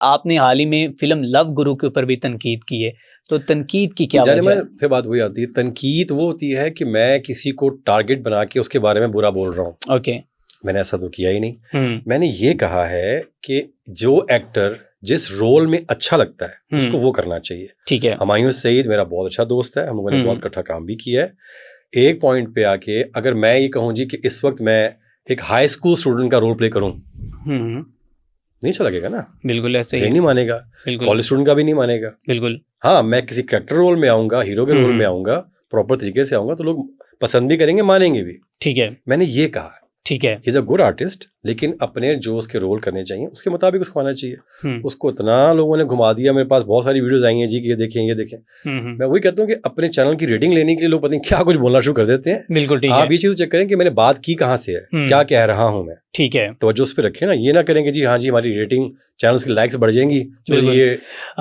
आपने हाल ही में film love गुरु के ऊपर भी तनकीद की है, तो तनकीद की क्या वजह है? फिर बात वही आती है, तनकीद वो होती है कि मैं किसी को टारगेट बना के उसके बारे में बुरा बोल रहा हूँ। ओके। मैंने ऐसा तो किया ही नहीं। मैंने ये कहा है कि जो एक्टर जिस रोल में अच्छा लगता है उसको वो करना चाहिए। ठीक है। हुमायूं सईद मेरा बहुत अच्छा दोस्त है, हम लोगों ने बहुत इकट्ठा काम भी किया है। एक पॉइंट पे आके अगर मैं ये कहूँ जी कि इस वक्त मैं एक हाई स्कूल स्टूडेंट का रोल प्ले करूँ, नहीं अच्छा लगेगा ना। बिल्कुल ऐसे ही नहीं मानेगा, कॉलेज स्टूडेंट का भी नहीं मानेगा। बिल्कुल। हाँ, मैं किसी कैरेक्टर रोल में आऊंगा, हीरो के रोल में आऊंगा, प्रॉपर तरीके से आऊंगा तो लोग पसंद भी करेंगे, मानेंगे भी। ठीक है, मैंने ये कहा। ठीक है, he is a good artist, लेकिन अपने जो उसके रोल करने चाहिए उसके मुताबिक उसको आना चाहिए। उसको इतना लोगों ने घुमा दिया, मेरे पास बहुत सारी वीडियोस आई हैं जी कि ये देखें ये देखें। मैं वही कहता हूँ कि अपने चैनल की रेटिंग लेने के लिए लोग पता नहीं क्या कुछ बोलना शुरू कर देते हैं। बिल्कुल ठीक आप ये चीज चेक करें कि मैंने बात की कहाँ से है, क्या कह रहा हूँ मैं। ठीक है, तो जो उस पर रखें ना, ये ना करेंगे जी हाँ जी हमारी रेटिंग चैनल्स की लाइक्स बढ़ जाएंगी। ये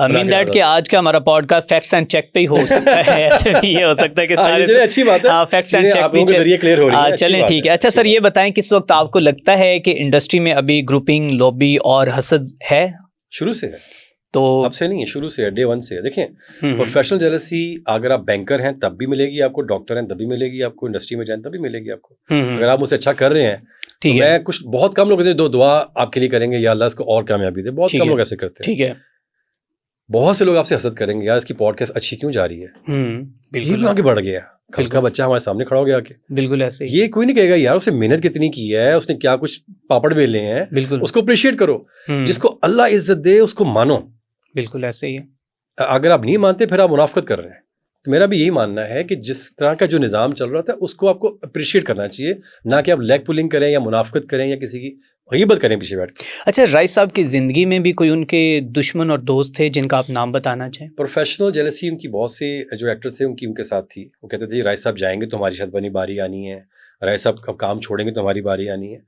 मीन दैट कि आज का हमारा पॉडकास्ट फैक्ट्स एंड चेक पे ही हो सकता है। ऐसे भी ये हो सकता है कि सारे अच्छी बात है, फैक्ट्स एंड चेक पे जरिए क्लियर हो रही है। चलें ठीक है। अच्छा सर, ये बताएं किस वक्त आपको लगता है कि इंडस्ट्री में अभी ग्रुपिंग, लॉबी और हसद है? शुरू से है, तो अब से नहीं है, शुरू से है, डे वन से है। देखें, प्रोफेशनल जेलसी अगर आप बैंकर हैं तब भी मिलेगी आपको, डॉक्टर हैं तब भी मिलेगी आपको, इंडस्ट्री में जाएं तब भी मिलेगी आपको। अगर आप मुझसे अच्छा कर रहे हैं तो मैं कुछ बहुत कम लोग दो दुआ आपके लिए करेंगे या अल्लाह इसको और कामयाबी दे, बहुत कम लोग ऐसे करते हैं। ठीक है। बहुत से लोग आपसे हसद करेंगे, यार इसकी पॉडकास्ट अच्छी क्यों जा रही है, बिल्कुल आगे बढ़ गया, कल का बच्चा हमारे सामने खड़ा हो गया आके। बिल्कुल ऐसे ही। ये कोई नहीं कहेगा यार उसने मेहनत कितनी की है, उसने क्या कुछ पापड़ बेले हैं, बिल्कुल उसको अप्रिशिएट करो। जिसको अल्लाह इज्जत दे उसको मानो। बिल्कुल ऐसे ही। अगर आप नहीं मानते फिर आप मुनाफकत कर रहे हैं। तो मेरा भी यही मानना है कि जिस तरह का जो निज़ाम चल रहा था उसको आपको अप्रिशिएट करना चाहिए, ना कि आप लेग पुलिंग करें या मुनाफकत करें या किसी की गीबत करें पीछे बैठ के। अच्छा, राइस साहब की ज़िंदगी में भी कोई उनके दुश्मन और दोस्त थे जिनका आप नाम बताना चाहें? प्रोफेशनल जेलसी उनकी बहुत से जो एक्टर थे उनके साथ थी। वो कहते थे राइस साहब जाएंगे तो हमारी शायद बनी बारी आनी है, राइस साहब अब काम छोड़ेंगे तो हमारी बारी आनी है।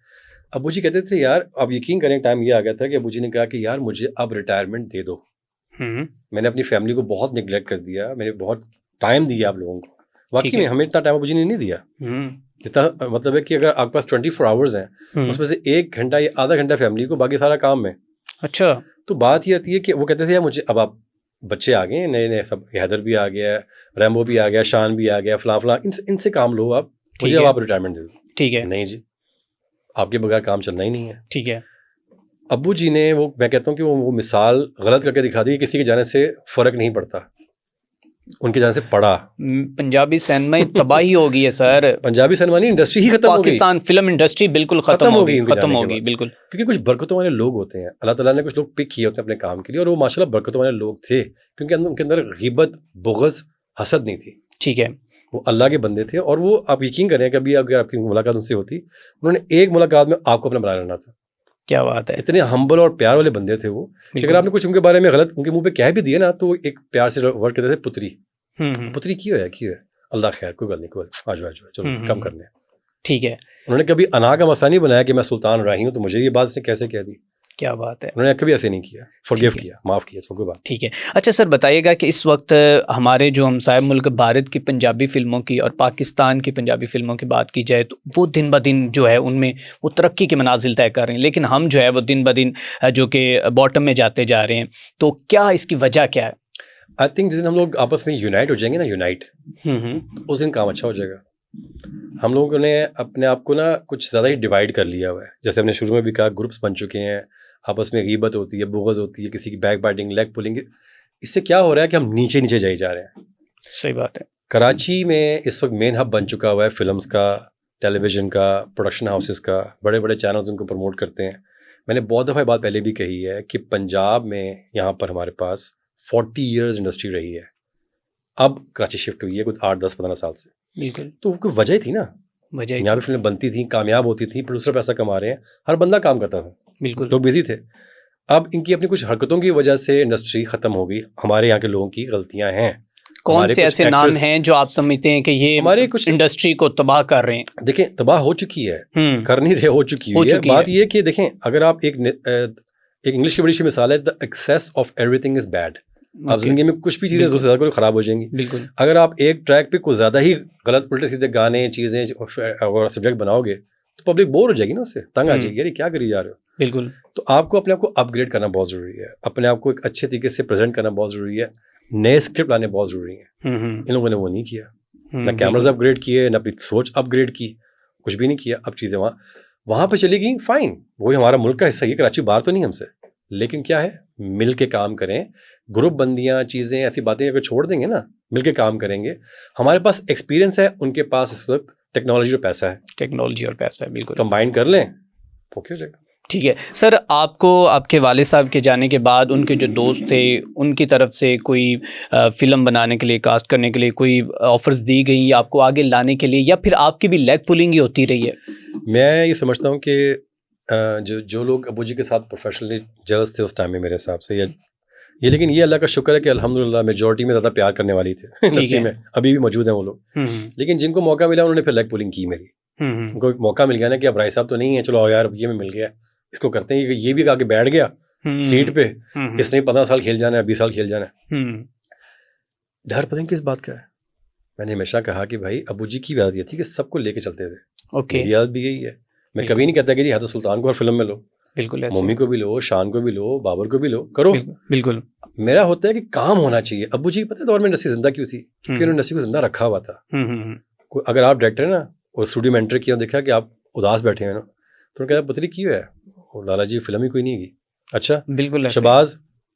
अबू जी कहते थे यार, अब यकीन करें टाइम ये आ गया था कि अबू जी ने कहा कि यार मुझे अब रिटायरमेंट दे दो। मैंने अपनी फैमिली को बहुत निगलेक्ट कर दिया, मैंने बहुत टाइम दिया आप लोगों को। वाकई में हमें इतना टाइम अबू जी ने नहीं दिया जितना, मतलब है कि अगर आपके पास 24 आवर्स हैं उसमें से 1 घंटा या आधा घंटा फैमिली को, बाकी सारा काम में। अच्छा। तो बात ये आती है कि वो कहते थे यार मुझे, अब आप बच्चे आ गए नए नए, सब हैदर भी आ गया, रैम्बो भी आ गया, शान भी आ गया, फलां इनसे काम लो आप, मुझे अब आप रिटायरमेंट दे दो। ठीक है। नहीं जी, आपके बगैर काम चलना ही नहीं है। ठीक है। अब्बू जी ने वो, मैं कहता हूँ कि वो मिसाल गलत करके दिखा दी, किसी के जाने से फर्क नहीं पड़ता, उनके जाने से पड़ा। पंजाबी सिनेमा ही तबाही हो गई है सर। पंजाबी सिनेमा नहीं, इंडस्ट्री ही खत्म हो गई। पाकिस्तान फिल्म इंडस्ट्री बिल्कुल खत्म हो गई बिल्कुल। क्योंकि कुछ बरकतों वाले लोग होते हैं, अल्लाह ताला ने कुछ लोग पिक किए होते हैं अपने काम के लिए, और वो माशाल्लाह बरकतों वाले लोग थे, क्योंकि उनके अंदर गिबत, बुग़्ज़, हसद नहीं थी। ठीक है। वो अल्लाह के बंदे थे, और वो आप यकीन करें कभी अगर आपकी मुलाकात उनसे होती, उन्होंने एक मुलाकात में आपको अपना बना लेना था। क्या बात है। इतने हम्बल और प्यार वाले बंदे थे वो, अगर आपने कुछ उनके बारे में गलत उनके मुंह पे कह भी दिया ना, तो एक प्यार से वर्ड कहते थे पुत्री। पुत्री क्यों है अल्लाह खैर, कोई गल नहीं, कोई आज चलो कम करने। ठीक है। उन्होंने कभी अना का मसला नहीं बनाया कि मैं सुल्तान राही हूँ तो मुझे ये बात से कैसे कह दी। क्या बात है। उन्होंने कभी ऐसे नहीं किया, फॉरगिव किया, माफ़ किया, सब कोई बात। ठीक है। अच्छा सर, बताइएगा कि इस वक्त हमारे जो हमसाय मुल्क भारत की पंजाबी फ़िल्मों की और पाकिस्तान की पंजाबी फ़िल्मों की बात की जाए तो वो दिन ब दिन जो है उनमें वो तरक्की के मनाजिल तय कर रहे हैं, लेकिन हम जो है वो दिन ब दिन जो कि बॉटम में जाते जा रहे हैं। तो क्या इसकी वजह क्या है? आई थिंक जिस दिन हम लोग आपस में यूनाइट हो जाएंगे ना, यूनाइट, तो उस दिन काम अच्छा हो जाएगा। हम लोगों ने अपने आप को ना कुछ ज़्यादा ही डिवाइड कर लिया हुआ है। जैसे हमने शुरू में भी कहा, ग्रुप्स बन चुके हैं, आपस में गीबत होती है, बुग़्ज़ होती है, किसी की बैक बाइटिंग, लेग पुलिंग। इससे क्या हो रहा है कि हम नीचे नीचे जाए जा रहे हैं। सही बात है। कराची में इस वक्त मेन हब बन चुका हुआ है फिल्म्स का, टेलीविज़न का, प्रोडक्शन हाउसेस का, बड़े बड़े चैनल्स उनको प्रमोट करते हैं। मैंने बहुत दफ़ा बात पहले भी कही है कि पंजाब में यहाँ पर हमारे पास 40 ईयर्स इंडस्ट्री रही है, अब कराची शिफ्ट हुई है कुछ 8, 10, 15 साल से। बिल्कुल। तो कोई वजह थी ना, यहाँ पे फिल्में बनती थी, कामयाब होती थी, प्रोड्यूसर पैसा कमा रहे हैं, हर बंदा काम करता था, बिल्कुल, लोग बिजी थे। अब इनकी अपनी कुछ हरकतों की वजह से इंडस्ट्री खत्म हो गई। हमारे यहाँ के लोगों की गलतियां हैं। कौन से ऐसे नाम हैं जो आप समझते हैं कि ये हमारे कुछ इंडस्ट्री को तबाह कर रहे हैं? देखें, तबाह हो चुकी है, कर नहीं रहे, हो चुकी है। बात ये कि देखें, अगर आप एक इंग्लिश की बड़ी सी मिसाल है, the excess of everything is bad. अब जिंदगी में कुछ भी चीज़ें दूसरे ज़्यादा खराब हो जाएंगी। बिल्कुल। अगर आप एक ट्रैक पे कुछ ज़्यादा ही गलत उल्टे सीधे गाने, चीज़ें और सब्जेक्ट बनाओगे तो पब्लिक बोर हो जाएगी ना उससे, तंग आ हम्म। जाएगी, अरे क्या करी जा रहे हो। बिल्कुल। तो आपको अपने आप को अपग्रेड करना बहुत ज़रूरी है, अपने आप को एक अच्छे तरीके से प्रेजेंट करना बहुत ज़रूरी है, नए स्क्रिप्ट लाने बहुत ज़रूरी है। इन लोगों ने वो नहीं किया, ना कैमराज अपग्रेड किए, ना अपनी सोच अपग्रेड की, कुछ भी नहीं किया। अब चीज़ें वहाँ पे चली गई, फाइन, वही हमारा मुल्क का हिस्सा है, कराची बाहर तो नहीं हमसे, लेकिन क्या है, मिल के काम करें, ग्रुप बंदियाँ, चीज़ें, ऐसी बातें अगर छोड़ देंगे ना, मिल के काम करेंगे, हमारे पास एक्सपीरियंस है, उनके पास इस वक्त टेक्नोलॉजी और पैसा है, टेक्नोलॉजी और पैसा है, बिल्कुल कंबाइन कर लें, ओके हो जाएगा। ठीक है सर। आपको आपके वालिद साहब के जाने के बाद उनके जो दोस्त थे उनकी तरफ से कोई फ़िल्म बनाने के लिए, कास्ट करने के लिए कोई ऑफर्स दी गई आपको आगे लाने के लिए, या फिर आपकी भी लेग पुलिंग ही होती रही है? मैं ये समझता हूँ कि जो लोग अबू जी के साथ प्रोफेशनली जलस थे उस टाइम में मेरे हिसाब से, ये लेकिन ये अल्लाह का शुक्र है कि अल्हम्दुलिल्लाह मेजॉरिटी में ज़्यादा प्यार करने वाली थे इंडस्ट्री में, अभी भी मौजूद हैं वो लोग। लेकिन जिनको मौका मिला उन्होंने फिर लेग पुलिंग की मेरी। उनको एक मौका मिल गया ना कि अब राय साहब तो नहीं है, चलो यार ये में मिल गया, इसको करते हैं, ये भी आगे बैठ गया सीट पे, इसने 15 साल खेल जाना है, 20 साल खेल जाना है। डर पता नहीं किस बात का है। मैंने हमेशा कहा कि भाई अबू जी की आदत ये थी कि सबको लेके चलते थे, मेरी आदत भी यही है। मैं कभी नहीं कहता कि जी हैदर सुल्तान को हर फिल्म में लो, बिल्कुल, मम्मी को भी लो, शान को भी लो, बाबर को भी लो, करो, बिल्कुल। मेरा होता है कि काम होना चाहिए। अबू जी पता है दौर में इंडस्ट्री जिंदा क्यों थी? क्योंकि उन्होंने इंडस्ट्री को जिंदा रखा हुआ था। अगर आप डायरेक्टर है ना और स्टूडियो में एंटर किया, देखा कि आप उदास बैठे हैं ना, तो कहता पुत्री क्यों है, और लाला जी फिल्म ही कोई नहीं की। अच्छा, बिल्कुल। शहबाज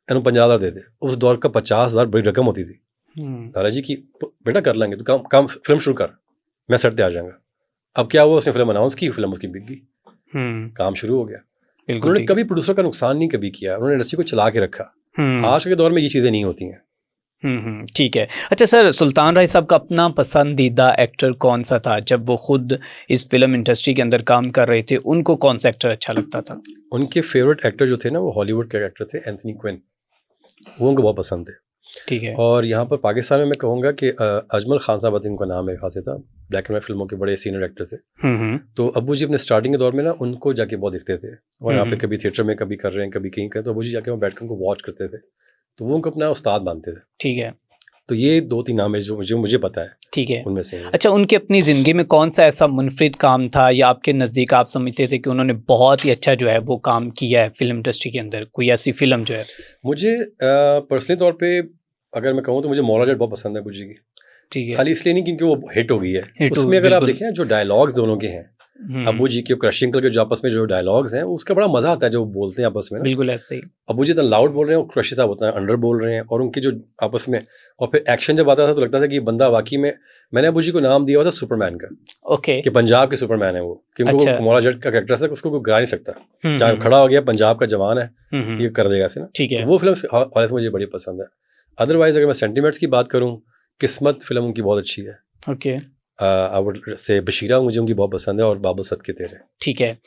एनु 50,000 दे दे, उस दौर का 50,000 बड़ी रकम होती थी। लाला जी की बेटा कर लेंगे, तो काम फिल्म शुरू कर, मैं सेट पे आ जाऊंगा। अब क्या हुआ, उसने फिल्म अनाउंस की, फिल्म उसकी बिक गई, काम शुरू हो गया। उन्होंने कभी प्रोड्यूसर का नुकसान नहीं कभी किया, उन्होंने इंडस्ट्री को चला के रखा। आज के दौर में ये चीज़ें नहीं होती हैं। ठीक है। अच्छा सर, सुल्तान राय साहब का अपना पसंदीदा एक्टर कौन सा था जब वो खुद इस फिल्म इंडस्ट्री के अंदर काम कर रहे थे? उनको कौन सा एक्टर अच्छा लगता था? उनके फेवरेट एक्टर जो थे ना, वो हॉलीवुड के एक्टर थे, एंथनी क्विन, वो उनको बहुत पसंद थे। ठीक है। और यहाँ पर पाकिस्तान में मैं कहूँगा कि अजमल खान साहब, इनका नाम है, खास था, ब्लैक एंड वाइट फिल्मों के बड़े सीनियर एक्टर थे। तो अबू जी अपने स्टार्टिंग के दौर में ना उनको जाके बहुत देखते थे, और यहाँ पे कभी थिएटर में कभी कर रहे हैं, कभी कहीं कर, तो अबू जी जाके वहाँ बैठ कर उनको वॉच करते थे, तो वो उनको अपना उस्ताद मानते थे। ठीक है। तो ये 2-3 नाम है जो मुझे पता है। ठीक है, उनमें से। अच्छा, उनकी अपनी ज़िंदगी में कौन सा ऐसा मुनफरिद काम था या आपके नज़दीक आप समझते थे कि उन्होंने बहुत ही अच्छा जो है वो काम किया है फिल्म इंडस्ट्री के अंदर? कोई ऐसी फिल्म जो है? मुझे पर्सनली तौर पे अगर मैं कहूँ तो मुझे मौला जट बहुत पसंद है अबू जी की। ठीक है। खाली इसलिए नहीं क्योंकि वो हिट हो गई है, उसमें अगर आप देखें ना जो डायलॉग्स दोनों के हैं, अबू जी के और क्रश अंकल के जो आपस में जो डायलॉग्स हैं, उसका बड़ा मजा आता है जो बोलते हैं आपस में ना। बिल्कुल ऐसे ही। अबू जी इतना लाउड बोल रहे हैं और क्रश साहब होता है अंडर बोल रहे हैं, और उनकी जो आपस में, और फिर एक्शन जब आता था तो लगता था कि ये बंदा वाकई में, मैंने अबू जी को नाम दिया हुआ था सुपरमैन का। ओके। कि पंजाब के सुपरमैन है वो, क्योंकि अच्छा। मौला जट का कैरेक्टर है, उसको कोई गिरा नहीं सकता, चाहे खड़ा हो गया, पंजाब का जवान है, ये कर देगा ऐसे ना। ठीक है। वो फिल्म मुझे बड़ी पसंद है। अदरवाइज अगर मैं सेंटीमेंट्स की बात करूँ, किस्मत फिल्म उनकी बहुत अच्छी है। Okay. I would say Bashira मुझे उनकी बहुत पसंद है, और बाबुल सद के तेरे। ठीक है।